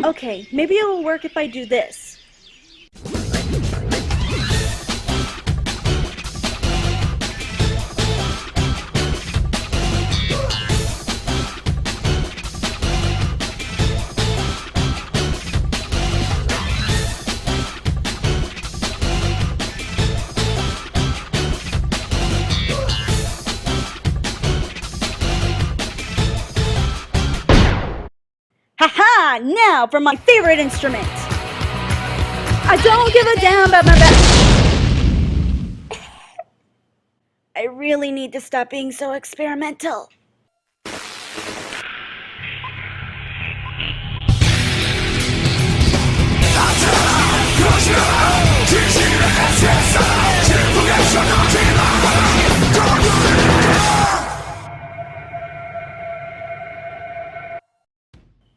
Okay, maybe it will work if I do this. Haha! Now for my favorite instrument! I don't give a damn about my back. I really need to stop being so experimental.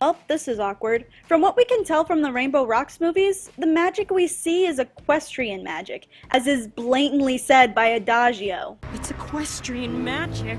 Oh, this is awkward. From what we can tell from the Rainbow Rocks movies, the magic we see is equestrian magic, as is blatantly said by Adagio. It's equestrian magic.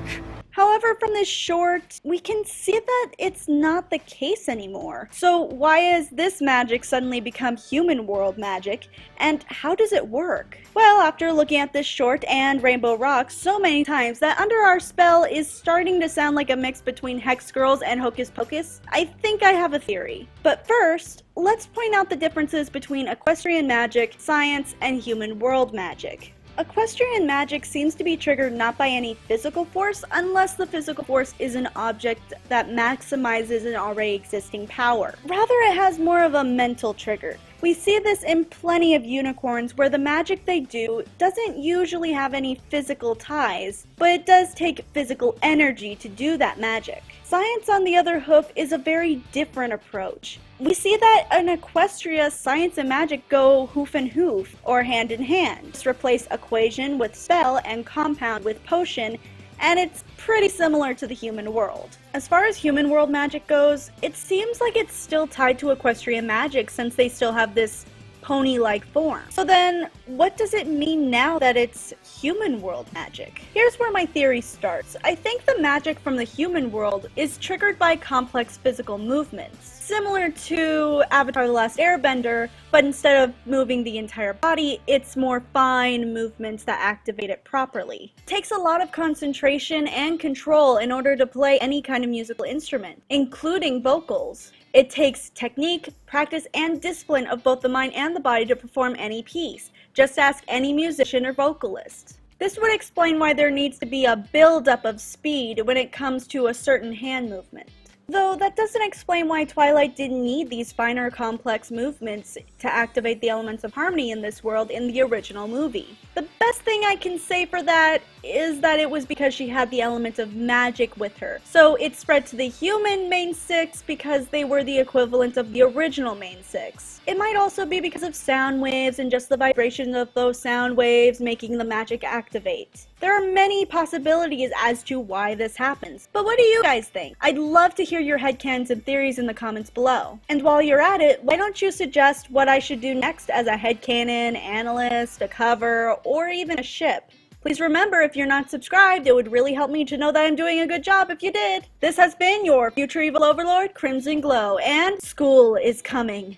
However, from this short, we can see that it's not the case anymore. So why has this magic suddenly become human world magic, and how does it work? Well, after looking at this short and Rainbow Rocks so many times that Under Our Spell is starting to sound like a mix between Hex Girls and Hocus Pocus, I think I have a theory. But first, let's point out the differences between equestrian magic, science, and human world magic. Equestrian magic seems to be triggered not by any physical force unless the physical force is an object that maximizes an already existing power. Rather, it has more of a mental trigger. We see this in plenty of unicorns where the magic they do doesn't usually have any physical ties, but it does take physical energy to do that magic. Science, on the other hoof, is a very different approach. We see that in Equestria, science and magic go hoof and hoof, or hand in hand. Just replace equation with spell and compound with potion, and it's pretty similar to the human world. As far as human world magic goes, it seems like it's still tied to equestrian magic since they still have this pony-like form. So then, what does it mean now that it's human world magic? Here's where my theory starts. I think the magic from the human world is triggered by complex physical movements, similar to Avatar: The Last Airbender, but instead of moving the entire body, it's more fine movements that activate it properly. It takes a lot of concentration and control in order to play any kind of musical instrument, including vocals. It takes technique, practice, and discipline of both the mind and the body to perform any piece. Just ask any musician or vocalist. This would explain why there needs to be a build-up of speed when it comes to a certain hand movement. Though that doesn't explain why Twilight didn't need these finer, complex movements to activate the elements of harmony in this world in the original movie. The best thing I can say for that is that it was because she had the element of magic with her. So it spread to the human main six because they were the equivalent of the original main six. It might also be because of sound waves and just the vibration of those sound waves making the magic activate. There are many possibilities as to why this happens, but what do you guys think? I'd love to hear your headcanons and theories in the comments below. And while you're at it, why don't you suggest what I should do next as a headcanon, analyst, a cover, or even a ship? Please remember, if you're not subscribed, it would really help me to know that I'm doing a good job if you did. This has been your Future Evil Overlord, Crimson Glow, and school is coming.